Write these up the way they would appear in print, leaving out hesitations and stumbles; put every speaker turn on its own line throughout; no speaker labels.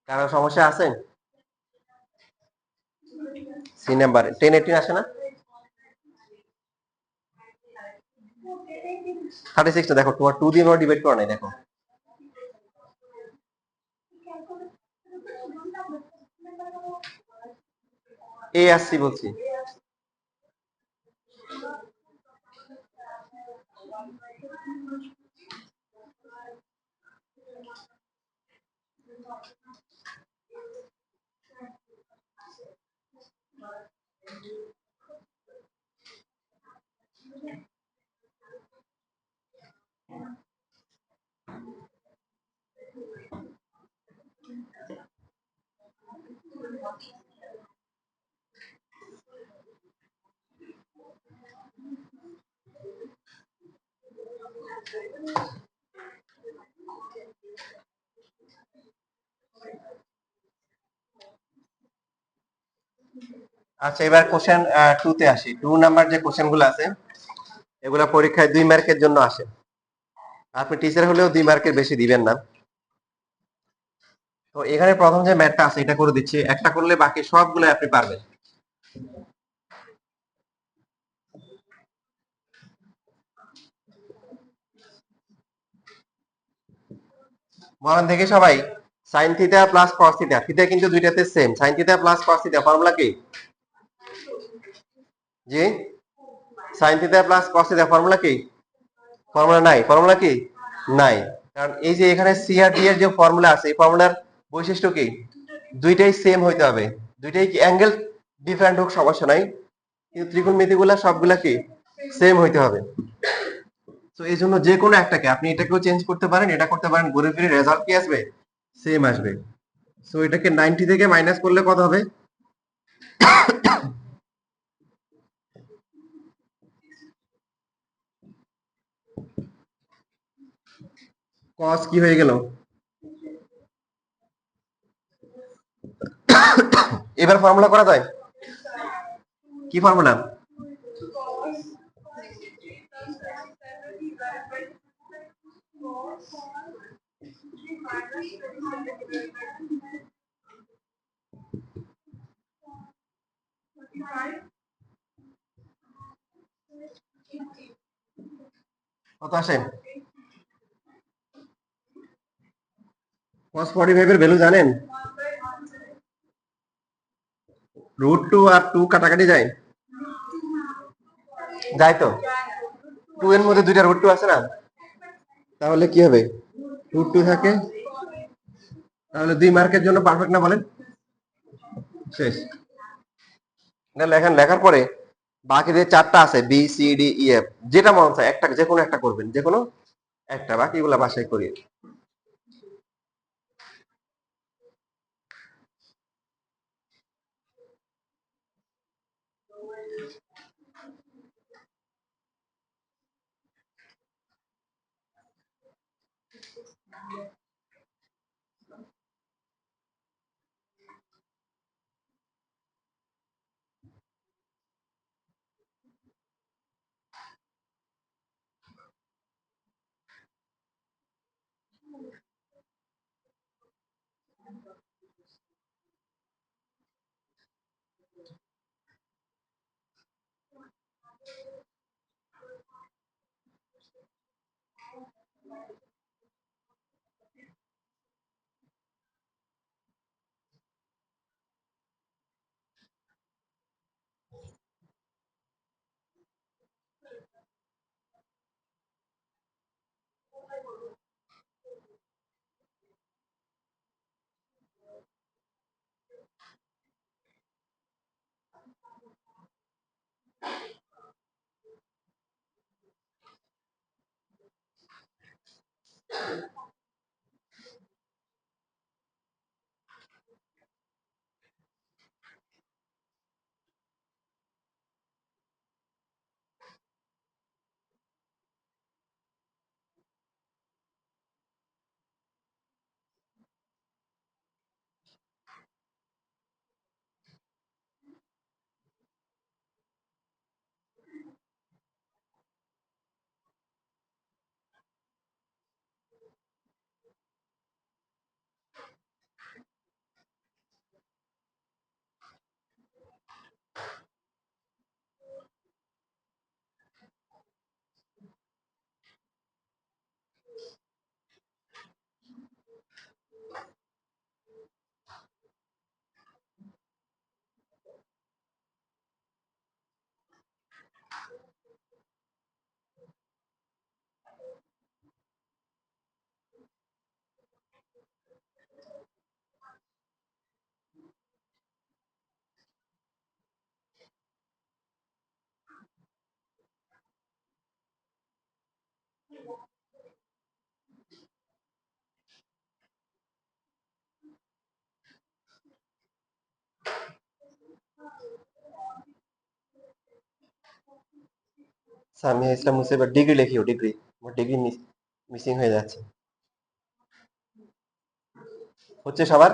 কারো সমস্যা আছে? সি নাম্বার 10 18 আসে না? 36 দেখো, তোমার 2 দিয়ে আমরা ডিভাইড করা নাই, দেখো। এ আসছি বলছি। আচ্ছা, এবার কোশ্চেন 2 তে আসি। 2 নাম্বার যে কোশ্চেন গুলো আছে, এগুলা পরীক্ষায় 2 মার্কের জন্য আসে। আপনি টিচার হলেও 2 মার্কের বেশি দিবেন না। তো এখানে প্রথম যে ম্যাথটা আছে এটা করে দিচ্ছি, একটা করলে বাকি সবগুলো আপনি পারবেন। বলেন দেখি সবাই, sine theta plus cos theta, theta কিন্তু দুইটাতে same. Sine theta plus cos theta formula কি? জি, sine theta plus cos theta formula কি? ফর্মুলা নাই। ফর্মুলা কি? নাই। কারণ এই যে এখানে সি আর ডি এর যে ফর্মুলা আছে, এই ফর্মুলার বৈশিষ্ট্য কি? দুইটাই সেম হইতে হবে। দুইটাই কি অ্যাঙ্গেল ডিফারেন্ট হোক সমস্যা নাই, কিন্তু ত্রিকোণমিতিগুলা সবগুলা কি সেম হইতে হবে। তো এই জন্য যে কোনো একটাকে আপনি এটাকেও চেঞ্জ করতে পারেন, এটা করতে পারেন, ঘুরে ফিরে রেজাল্ট কি আসবে? সেম আসবে। সো এটাকে 90 থেকে মাইনাস করলে কত হবে? কস কি হয়ে গেল? এবার ফর্মুলা করা যায়? কি ফর্মুলা? কত আসে? cos 45 এর ভ্যালু জানেন? √2 আর 2 কাটাকাটি যায়? যায় তো। 2 এর মধ্যে দুইটা √2 আছে না? তাহলে কি হবে? √2 থাকে, তাহলে 2 মার্কের জন্য পারফেক্ট না বলেন? শেষ। না, লেখেন, লেখার পরে বাকি যে চারটা আছে B C D E F, যেটা মন চায় একটা, যে কোনো একটা করবেন, যে কোনো একটা, বাকিগুলা বাসায় করিয়ে। সামিয়া ইসলাম মুছে এবার ডিগ্রি লিখিও, ডিগ্রি, আমার ডিগ্রি মিসিং হয়ে যাচ্ছে। হচ্ছে সবার?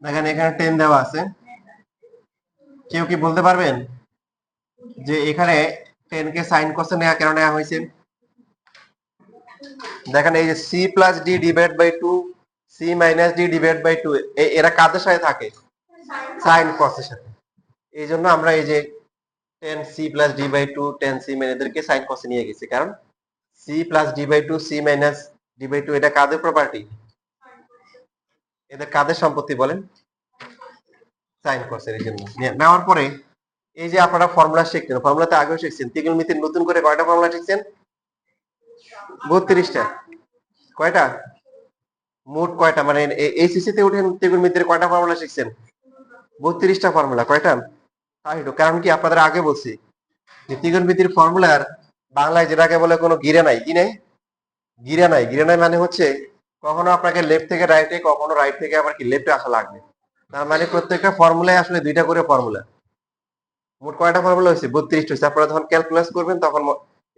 দেখেন এখানে 10 দেওয়া আছে, কেউ কি বলতে পারবেন যে এখানে 10 কে সাইন কসে নেওয়া কেন নেওয়া হয়েছে? দেখেন এই যে C plus D divide by two, C minus D divide by two, এরা কাদের সাথে থাকে? সাইন কসের সাথে। এই জন্য আমরা এই যে 10 C plus D by two, 10 C মানে এদেরকে সাইন কসে নিয়ে গেছি, কারণ C plus D by two, C minus D by two এটা কাদের প্রপার্টি? এদের কাদের সম্পত্তি বলেন? সাইন কসের। এই জন্য নেওয়ার পরে এই যে আপনারা ফর্মুলা শিখছেন, ফর্মুলাতে আগেও শিখছেন, ত্রিকোণমিতির নতুন করে কয়টা ফর্মুলা শিখছেন? 32টা। কয়টা? মোট কয়টা, মানে এইচএসসি তে উঠে ত্রিকোণমিতির কয়টা ফর্মুলা শিখছেন? 32টা ফর্মুলা। কয়টা? তাই তো, কারণ কি আপনাদের আগে বলছি যে ত্রিকোণমিতির ফর্মুলার বাংলায় যেটাকে বলে কোনো গিরে নাই। কি নেই? গিরে নাই। গিরে নাই মানে হচ্ছে কখনো আপনাকে লেফট থেকে রাইটে, কখনো রাইট থেকে আবার কি লেফটে আসা লাগবে। তার মানে প্রত্যেকটা ফর্মুলায় আসলে দুইটা করে ফর্মুলা। মোট কয়টা ফর্মুলা হয়েছে? 32টা হয়েছে। আপনারা যখন ক্যালকুলাস করবেন তখন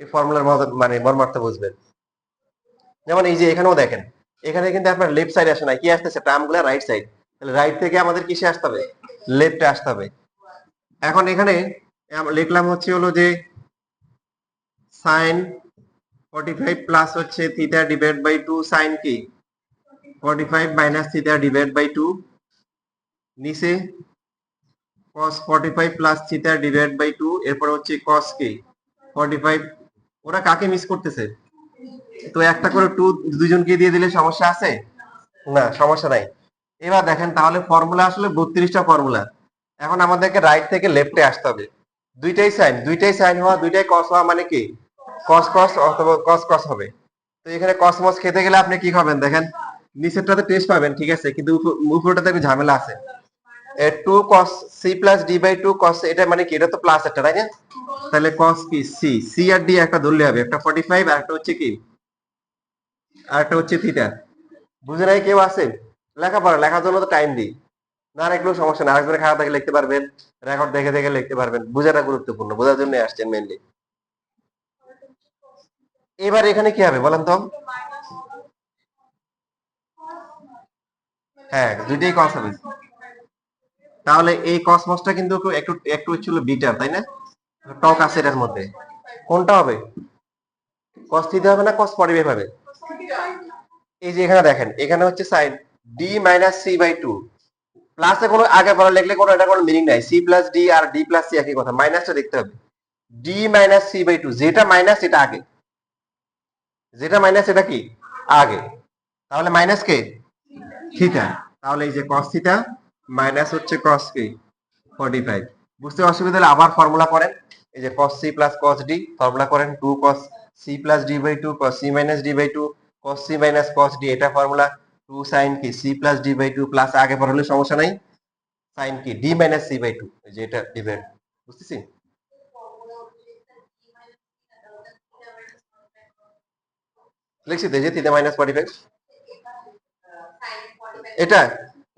এই ফর্মুলার মানে মর্মার্থ বুঝবেন। যেমন এই যে এখানেও দেখেন, এখানে কিন্তু আপনার লেফট সাইড আসে না, কি আসতেছে? টার্মগুলো রাইট সাইড। তাহলে রাইট থেকে আমাদের কিসে আসতে হবে? লেফটে আসতে হবে। এখন এখানে লিখলাম হচ্ছে হলো যে সাইন 45 প্লাস হচ্ছে থিটা ডিভাইড বাই 2 সাইন কি 45 মাইনাস থিটা ডিভাইড বাই 2, নিচে cos 45 plus theta divide by 2, এরপর হচ্ছে cos কি 45। ওরা কাকে মিস করতেছে? তো একটা করে 2 দুইজনকে দিয়ে দিলে সমস্যা আছে? না, সমস্যা নাই। এবার দেখেন তাহলে ফর্মুলা আসলে 32টা ফর্মুলা। এখন আমাদেরকে রাইট থেকে লেফটে আসতে হবে। দুইটাই সাইন হওয়া, দুইটাই কস হওয়া মানে কি কস কস অথবা কস কস হবে। তো এখানে কসমস খেতে গেলে আপনি কি খাবেন? দেখেন নিচেরটাতে টেস্ট পাবেন, ঠিক আছে, কিন্তু উপরটাতে একটু ঝামেলা আছে। 2 cos c plus d by 2 cos, এটা মানে কি? এটা তো প্লাস একটা, তাই না? তাহলে cos কি c, c আর d একটা ধরলে হবে, একটা 45 আর একটা হচ্ছে কি, আর একটা হচ্ছে থিটা। বুঝে নাই কেউ আছে? লেখাপড়া লেখার জন্য তো টাইম দিই না, একটু সমস্যা না, আরেকজনের খাতা থেকে লিখতে পারবেন, রেকর্ড দেখে দেখে লিখতে পারবেন। বোঝাটা গুরুত্বপূর্ণ, বোঝার জন্য আসছেন মেইনলি। এবার এখানে কি হবে বলেন তো? হ্যাঁ, দুইটাই cos হবে। তাহলে এই কসমসটা কিন্তু একটু একটু ছিল বিটার, তাই না? টক আছে এর মধ্যে। কোনটা হবে? cos থিটা হবে না cos 45 হবে? এই যে এখানে দেখেন, এখানে হচ্ছে sin d minus c by 2, প্লাসে কোনো আগে পরে লিখলে কোনো এটা কোনো মিনিং নাই। c প্লাস d আর d প্লাস c একই কথা, মাইনাসটা দেখতে হবে। d মাইনাস c বাই 2, যেটা মাইনাস এটা আগে, যেটা মাইনাস এটা কি আগে। তাহলে মাইনাস কে থিটা। তাহলে এই যে cos থিটা মাইনাস হচ্ছে cos কি 45। বুঝতে অসুবিধা হলে আবার ফর্মুলা করেন। এই যে cos c plus cos d formula করেন, 2 cos c plus d by 2 cos c minus d by 2 cos c minus cos d, এটা ফর্মুলা। 2 sin কি c plus d by 2 plus আগে পড়লে সমস্যা নাই, sin কি d মাইনাস c বাই 2, এই যে এটা ডিভাইড। বুঝতেছি? লিখছি তো, এই যে থিটা মাইনাস 45, এটা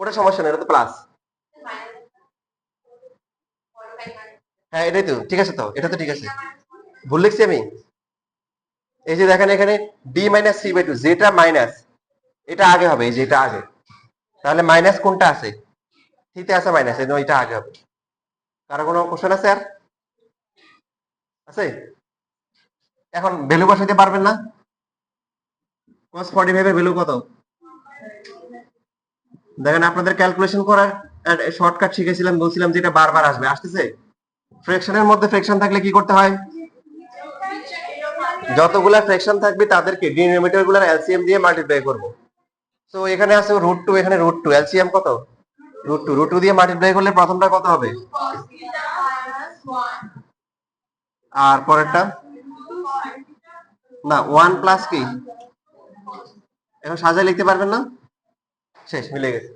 ওটা সমস্যা নেই, এটা তো প্লাস। হ্যাঁ এটাই তো ঠিক আছে, তো এটা তো ঠিক আছে। ভুল লিখছি আমি? এই যে দেখেন এখানে d মাইনাস c বাই 2, যেটা মাইনাস এটা আগে হবে, এই যে এটা আগে। তাহলে মাইনাস কোনটা আছে? থ্রিতে আছে মাইনাস, এই জন্য এটা আগে হবে। কারো কোনো কোশ্চেন আছে আর? আছে? এখন ভ্যালু বসাইতে পারবেন না? cos 45 এর ভ্যালু কত? দেখেন আপনাদের ক্যালকুলেশন করার শর্টকাট শিখেছিলাম, বলছিলাম যে এটা বারবার আসবে, আসতেছে। ফ্র্যাকশনের মধ্যে ফ্র্যাকশন থাকলে কি করতে হয়? যতগুলা ফ্র্যাকশন থাকবে তাদেরকে ডিনোমিনেটর গুলার এলসিএম দিয়ে মাল্টিপ্লাই করব। তো এখানে আছে √2, এখানে √2, এলসিএম কত? √2 দিয়ে মাল্টিপ্লাই করলে প্রথমটা কত হবে? আর পরেরটা? না, 1 প্লাস কি? এখন সাজায় লিখতে পারবেন না? শেষ, মিলে গেছে।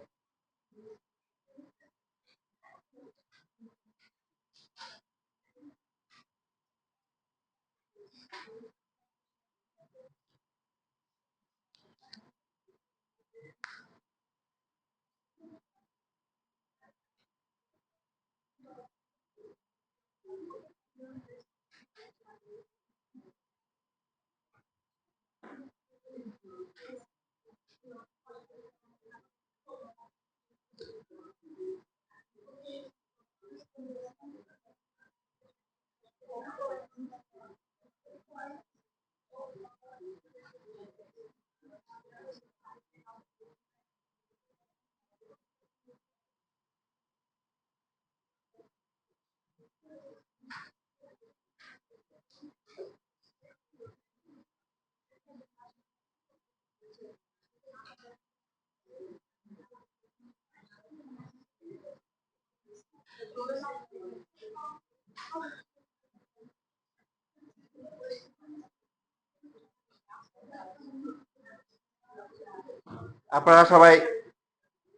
আপনারা সবাই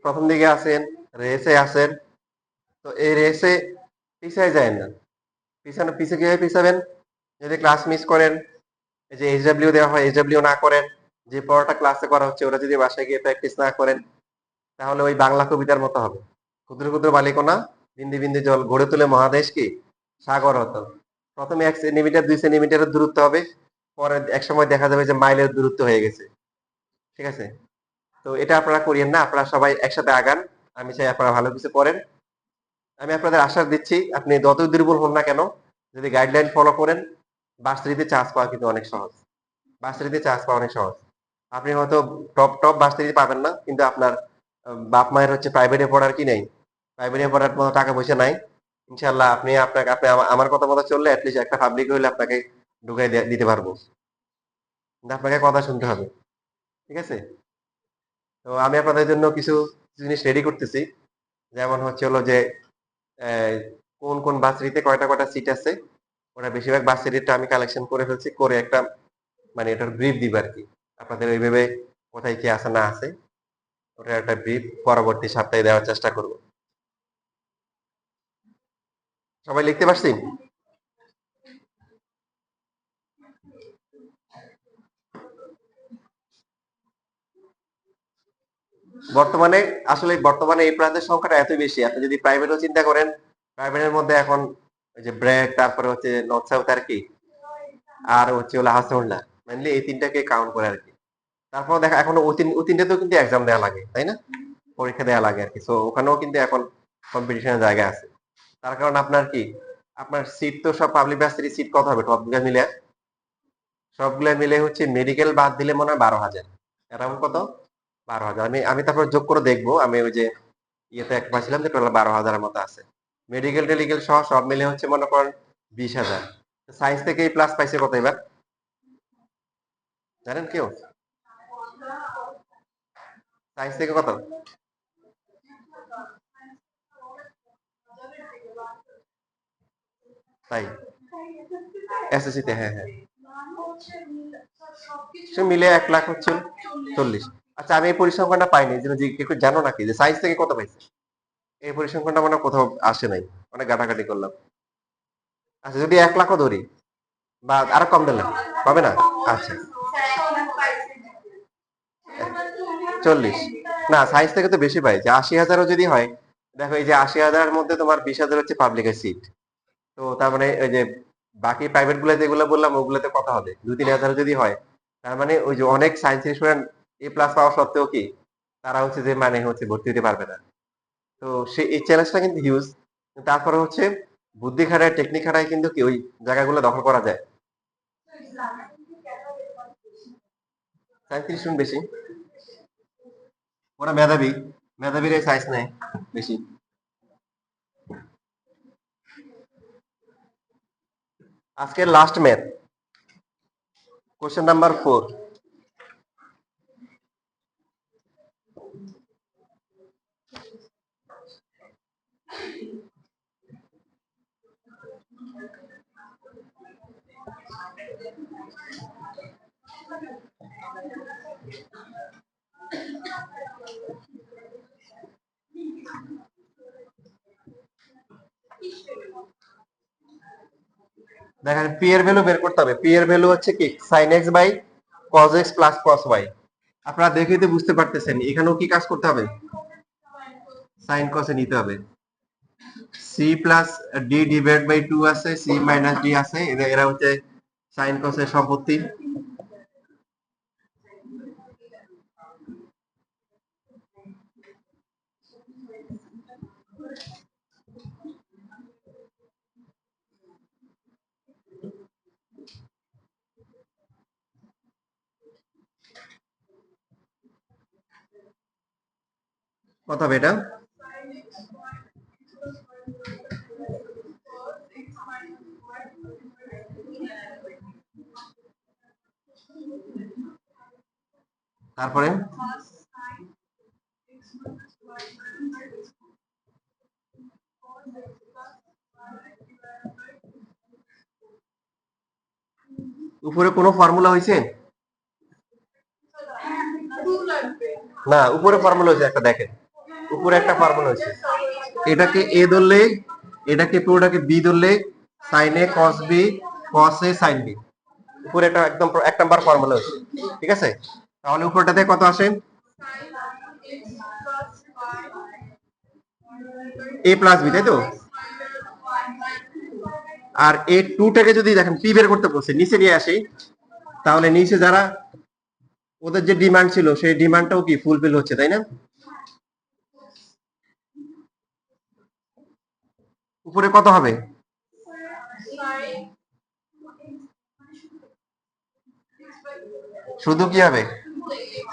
প্রথম দিকে আছেন, রেসে আছেন। তো এই রেসে পিছায় যায় না। পিছে কিভাবে পিছাবেন? যদি ক্লাস মিস করেন, এই যে এইচডব্লিউ দেওয়া হয়, এইচডব্লিউ না করেন, যে পড়াটা ক্লাসে করা হচ্ছে ওরা যদি বাসায় গিয়ে প্র্যাকটিস না করেন, তাহলে ওই বাংলা কবিতার মতো হবে। ক্ষুদ্র ক্ষুদ্র বালিকণা বিন্দু বিন্দু জল গড়ে তুলে মহাদেশ কি সাগর হতো। প্রথমে 1 সেন্টিমিটার 2 সেন্টিমিটারের দূরত্ব হবে, পরে এক সময় দেখা যাবে যে মাইলের দূরত্ব হয়ে গেছে। ঠিক আছে? তো এটা আপনারা করিয়েন না, আপনারা সবাই একসাথে আগান। আমি চাই আপনারা ভালো কিছু করেন। আমি আপনাদের আশ্বাস দিচ্ছি, আপনি যতই দুর্বল হন না কেন, যদি গাইডলাইন ফলো করেন, ভার্সিটিতে চান্স পাওয়া কিন্তু অনেক সহজ। ভার্সিটিতে চান্স পাওয়া অনেক সহজ। আপনি হয়তো টপ টপ ভার্সিটি পাবেন না, কিন্তু আপনার বাপ মায়ের হচ্ছে প্রাইভেটে পড়ার কি নেই, প্রাইভেটে পড়ার মতো টাকা পয়সা নাই। ইনশাল্লাহ আপনি আমার কথা মতো চললে অ্যাটলিস্ট একটা পাবলিক হইলে আপনাকে ঢুকাই দিতে পারবো। কিন্তু আপনাকে কথা শুনতে হবে। ঠিক আছে? তো আমি আপনাদের জন্য কিছু জিনিস রেডি করতেছি। যেমন হচ্ছে হলো যে আহ, কোন কোন ভার্সিটিতে কয়টা কয়টা সিট আছে, ওরা বেশিরভাগ ভার্সিটিটা আমি কালেকশন করে ফেলছি, করে একটা মানে এটার ব্রিফ দিব আর কি। আপনাদের ওইভাবে কোথায় কি আছে না আছে ওটার একটা ব্রিফ পরবর্তী সপ্তাহে দেওয়ার চেষ্টা করব। সবাই লিখতে পারছি? বর্তমানে বর্তমানে এই প্রান্তের সংখ্যাটা এত বেশি, আপনি যদি প্রাইভেটও চিন্তা করেন, প্রাইভেটের মধ্যে এখন ওই যে ব্র্যাক, তারপরে হচ্ছে নর্থ সাউথ আর কি, আর হচ্ছে হলো হাসনাউল্লাহ, মেনলি এই তিনটাকে কাউন্ট করে আর কি। তারপর দেখা এখনো ওই তিনটাতেও কিন্তু এক্সাম দেওয়া লাগে, তাই না? পরীক্ষা দেওয়া লাগে আর কি। সো ওখানেও কিন্তু এখন কম্পিটিশনের জায়গা আছে। তার কারণ আপনার কি, আপনার সিট তো সব পাবলিক ভার্সিটির সিট কত হবে সবগুলো মিলে? সবগুলো মিলে হচ্ছে মেডিকেল বাদ দিলে মনে হয় 12,000, অ্যারাউন্ড কত? 12,000। আমি আমি তারপর যোগ করে দেখবো, আমি ওই যে ইয়েতে এক পাইছিলাম যে টোটাল 12,000-এর মতো আছে। মেডিকেল টেলিকেল সহ সব মিলে হচ্ছে মনে করেন 20,000। সায়েন্স থেকে এই প্লাস পাইছে কত এবার জানেন কেউ? সায়েন্স থেকে কত? তাই? এসএসসি তে? হ্যাঁ, হ্যাঁ। সে মিলে 1 লাখ হচ্ছে 40। আচ্ছা, আমি এই পরিসংখ্যানটা পাইনি, এই জন্য একটু জানো নাকি যে সায়েন্স থেকে কত পাইছে? এই পরিসংখ্যানটা মানে কোথাও আসে নাই, অনেক ঘাটাঘাটি করলাম। আচ্ছা, যদি 1 লাখও ধরি বা আরো কম দিলাম, পাবে না? আচ্ছা, 40। না, সায়েন্স থেকে তো বেশি পাই, যে 80,000ও যদি হয়। দেখো, এই যে 80,000-এর মধ্যে তোমার 20,000 হচ্ছে পাবলিকের সিট। তো তার মানে ওই যে বাকি প্রাইভেট গুলো যেগুলো বললাম ওগুলোতে কত হবে, 2-3 হাজার যদি হয়, তার মানে ওই যে অনেক সায়েন্স স্টুডেন্ট এ প্লাস পাওয়া সত্ত্বেও কি তারা হচ্ছে যে মানে হচ্ছে ভর্তি হতে পারবে না। তো সে এই চ্যালেঞ্জটা কিন্তু হিউজ। তারপরে হচ্ছে বুদ্ধি খাটায় টেকনিক খাটায় কিন্তু কি ওই জায়গাগুলো দখল করা যায়। সায়েন্স স্টুডেন্ট বেশি, ওরা মেধাবী, মেধাবীরা সায়েন্স নেয় বেশি। আজকের লাস্ট ম্যাথ, কোশ্চেন নাম্বার 4। দেখেন পি এর ভ্যালু বের করতে হবে। পি এর ভ্যালু হচ্ছে কি sin x by cos x plus cos y। আপনারা দেখেই তো বুঝতে পারতেছেন এখানেও কি কাজ করতে হবে, sin cos এ নিতে হবে। c plus d divide by 2 আছে, c মাইনাস d আছে, এরা হচ্ছে sin cos এর সম্পত্তি। কত হবে এটা? তারপরে উপরে কোনো ফর্মুলা হয়েছে না? উপরে ফর্মুলা হয়েছে একটা, দেখেন উপরে একটা ফর্মুলা হয়েছে। এটাকে এ ধরলে, এটাকে পুরোটাকে বি ধরলে সাইন এ কস বি কস এ সাইন বি। উপরে একটা একদম এক নাম্বার ফর্মুলা হচ্ছে, ঠিক আছে? তাহলে উপরটাতে কত আসে? এ প্লাস বি, তাই তো? আর এ টুটাকে যদি দেখেন পি বের করতে বলছে, নিচে নিয়ে আসি, তাহলে নিচে যারা ওদের যে ডিমান্ড ছিল সেই ডিমান্ডটাও কি ফুলফিল হচ্ছে, তাই না? উপরে কত হবে? শুধু কি হবে?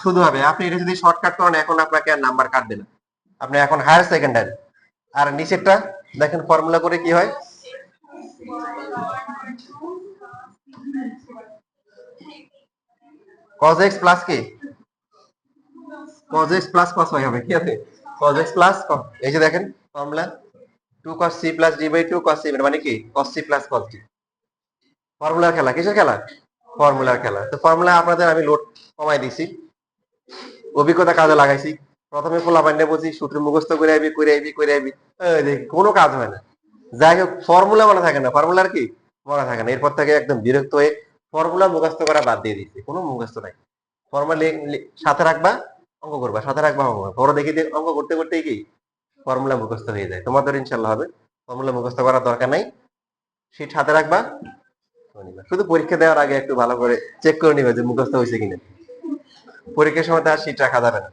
শুধু হবে। আপনি এটা যদি শর্টকাট করেন এখন আপনাকে আর নাম্বার কাটবে না, আপনি এখন হায়ার সেকেন্ডারি। আর নিচেরটা দেখেন ফর্মুলা করে কি হয়, cos x প্লাস কি cos x plus cos y হবে, কি আছে cos x প্লাস এই যে দেখেন formula 2 cos c plus d by 2 cos c, মানে কি cos c plus cos d। ফর্মুলার খেলা, কিসের খেলা? ফর্মুলার খেলা। তো ফর্মুলা আপনাদের আমি লোড কমাই দিছি, অভিজ্ঞতা কাজে লাগাইছি। প্রথমে পোলা পান্ডে বলছি সূত্র মুখস্থ করে আইবি করে আইবি করে আইবি, কোনো কাজ হয় না। যাই হোক ফর্মুলা মনে থাকে না, ফর্মুলার কি মনে থাকে না। এরপর থেকে একদম বিরক্ত হয়ে ফর্মুলা মুখস্থ করা বাদ দিয়ে দিচ্ছি, কোনো মুখস্থ নাই। ফর্মুলা সাথে রাখবা, অঙ্ক করবা, সাথে রাখবা অঙ্ক করবা। বড় দেখি যে অঙ্ক করতে করতেই কি ফর্মুলা মুখস্থ হয়ে যায়। তোমাদের ইনশাল্লাহ হবে। ফর্মুলা মুখস্থ করার দরকার নাই, শীট হাতে রাখবা, শুধু পরীক্ষা দেওয়ার আগে একটু ভালো করে চেক করে নিবে যে মুখস্থ হয়েছে কিনা। পরীক্ষার সময় তো আর শীট রাখা যাবে না।